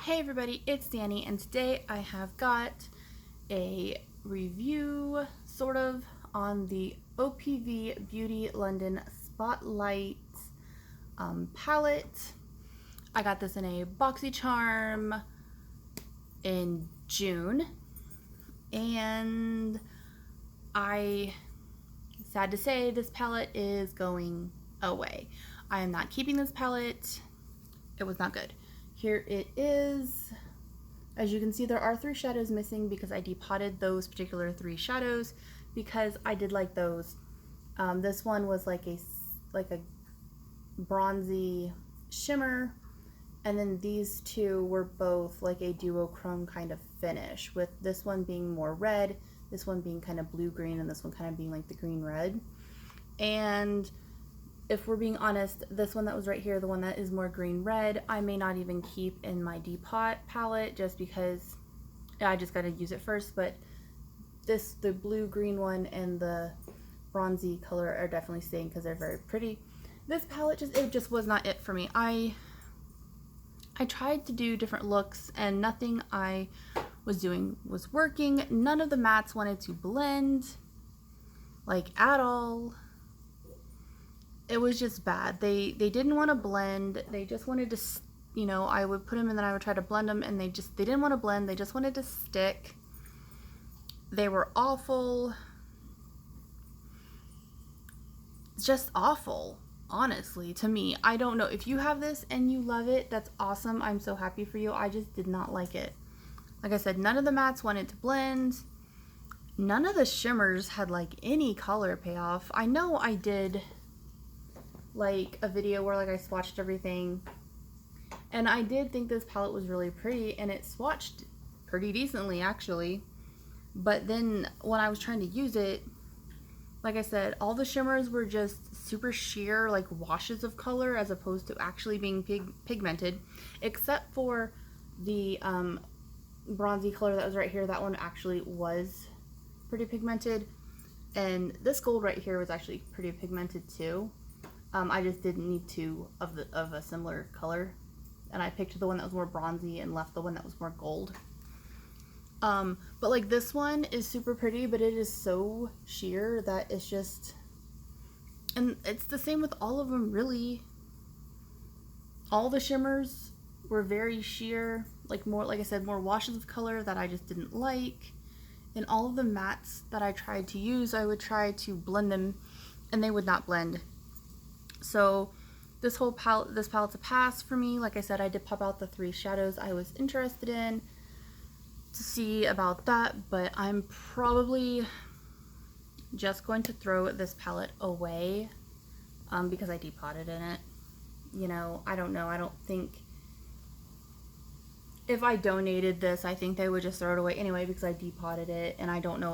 Hey everybody, it's Danny, and today I have got a review, sort of, on the OPV Beauty London Spotlight palette. I got this in a boxycharm in June, and sad to say, this palette is going away. I am not keeping this palette. It was not good. Here it is. As you can see, there are 3 shadows missing because I depotted those particular 3 shadows because I did like those. This one was like a bronzy shimmer, and then these 2 were both like a duochrome kind of finish, with this one being more red, this one being kind of blue-green, and this one kind of being like the green-red. And if we're being honest, this one that was right here, the one that is more green-red, I may not even keep in my depot palette just because I just got to use it first. But the blue-green one and the bronzy color are definitely staying because they're very pretty. This palette just was not it for me. I tried to do different looks and nothing I was doing was working. None of the mattes wanted to blend, like, at all. It was just bad. They didn't want to blend. They just wanted to, you know, I would put them and then I would try to blend them, and they didn't want to blend. They just wanted to stick. They were awful. Just awful, honestly, to me. I don't know. If you have this and you love it, that's awesome. I'm so happy for you. I just did not like it. Like I said, none of the mattes wanted to blend. None of the shimmers had like any color payoff. I know I did like a video where like I swatched everything, and I did think this palette was really pretty, and it swatched pretty decently actually. But then when I was trying to use it, like I said, all the shimmers were just super sheer, like washes of color, as opposed to actually being pigmented, except for the bronzy color that was right here. That one actually was pretty pigmented, and this gold right here was actually pretty pigmented too. I just didn't need 2 of a similar color, and I picked the one that was more bronzy and left the one that was more gold. But like this one is super pretty, but it is so sheer that it's just, and it's the same with all of them really. All the shimmers were very sheer, like more, like I said, more washes of color that I just didn't like. And all of the mattes that I tried to use, I would try to blend them and they would not blend. So this palette's a pass for me. Like I said, I did pop out the 3 shadows I was interested in to see about that, but I'm probably just going to throw this palette away because I depotted in it. You know, I don't know. I don't think if I donated this, I think they would just throw it away anyway because I depotted it, and I don't know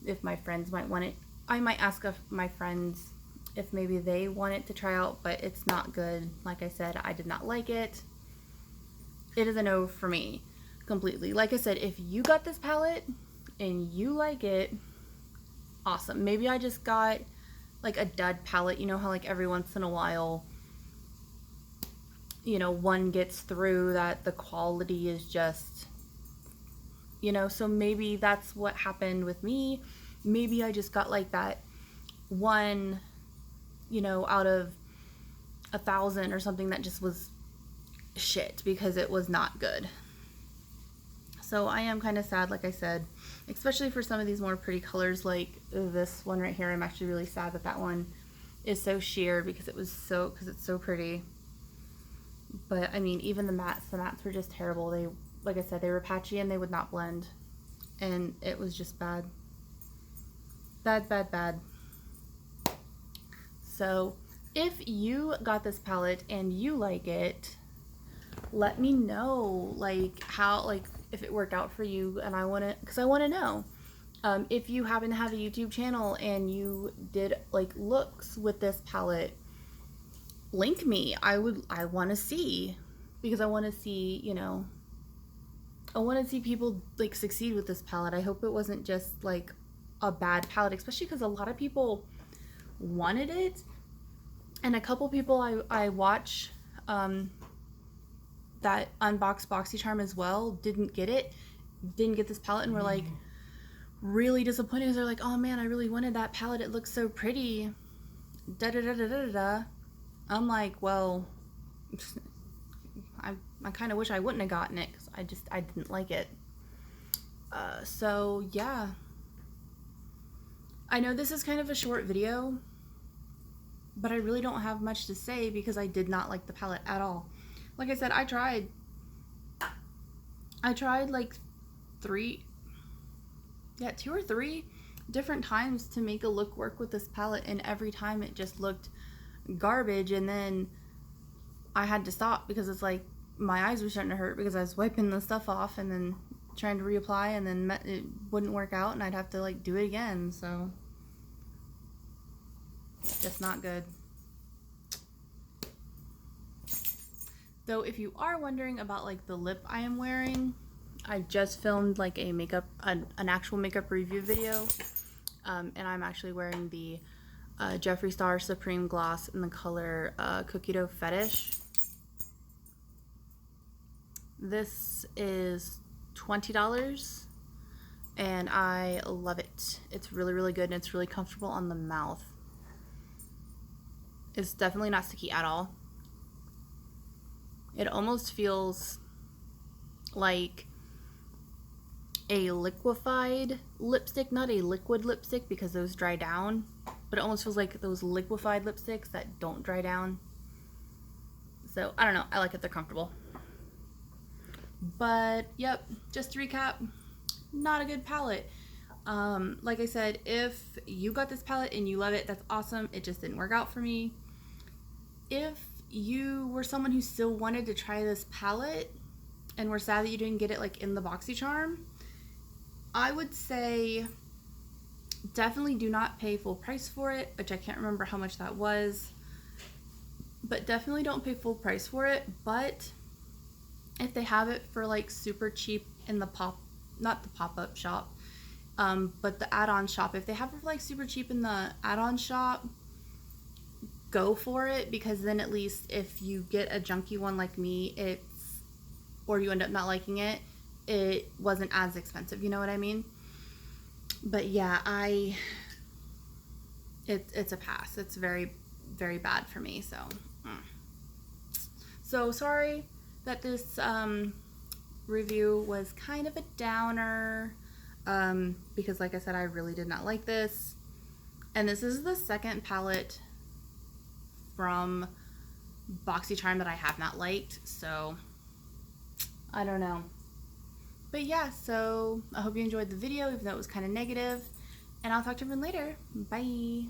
if my friends might want it. I might ask my friends if maybe they want it to try out, but it's not good. Like I said, I did not like it. It is a no for me completely. Like I said, if you got this palette and you like it, awesome. Maybe I just got like a dud palette. You know how like every once in a while, you know, one gets through that the quality is just, you know, so maybe that's what happened with me. Maybe I just got like that one, you know, out of 1,000 or something that just was shit because it was not good. So I am kind of sad, like I said, especially for some of these more pretty colors like this one right here. I'm actually really sad that that one is so sheer because it's so pretty. But I mean, even the mattes were just terrible. They, like I said, they were patchy and they would not blend, and it was just bad. Bad. So if you got this palette and you like it, let me know, like, how, like, if it worked out for you, and I want to know. If you happen to have a YouTube channel and you did like looks with this palette, link me. I want to see, because I want to see, you know, I want to see people like succeed with this palette. I hope it wasn't just like a bad palette, especially because a lot of people wanted it, and a couple people I watch that unboxed BoxyCharm as well didn't get this palette, and were like really disappointed because they're like, oh man, I really wanted that palette, it looks so pretty, da da da da da da. I'm like, well, I kind of wish I wouldn't have gotten it because I didn't like it. So yeah, I know this is kind of a short video, but I really don't have much to say because I did not like the palette at all. Like I said, I tried like 2 or 3 different times to make a look work with this palette, and every time it just looked garbage. And then I had to stop because it's like my eyes were starting to hurt because I was wiping the stuff off and then trying to reapply, and then it wouldn't work out and I'd have to like do it again. So just not good. So if you are wondering about like the lip I am wearing, I just filmed like a an actual makeup review video, and I'm actually wearing the Jeffree Star Supreme Gloss in the color Cookie Dough Fetish. This is $20 and I love it. It's really, really good and it's really comfortable on the mouth. It's definitely not sticky at all. It almost feels like a liquefied lipstick, not a liquid lipstick because those dry down, but it almost feels like those liquefied lipsticks that don't dry down. So I don't know, I like it, they're comfortable. But yep, just to recap, not a good palette. Like I said, if you got this palette and you love it, that's awesome. It just didn't work out for me. If you were someone who still wanted to try this palette and were sad that you didn't get it like in the BoxyCharm, I would say definitely do not pay full price for it, which I can't remember how much that was, but definitely don't pay full price for it. But if they have it for like super cheap in the not the pop-up shop, but the add-on shop, if they have it for like super cheap in the add-on shop, go for it, because then at least if you get a junky one like me, or you end up not liking it, it wasn't as expensive, you know what I mean? But yeah, it's a pass. It's very, very bad for me. So sorry that this review was kind of a downer, because like I said, I really did not like this, and this is the second palette from BoxyCharm that I have not liked, so I don't know. But yeah, so I hope you enjoyed the video, even though it was kind of negative, and I'll talk to everyone later. Bye.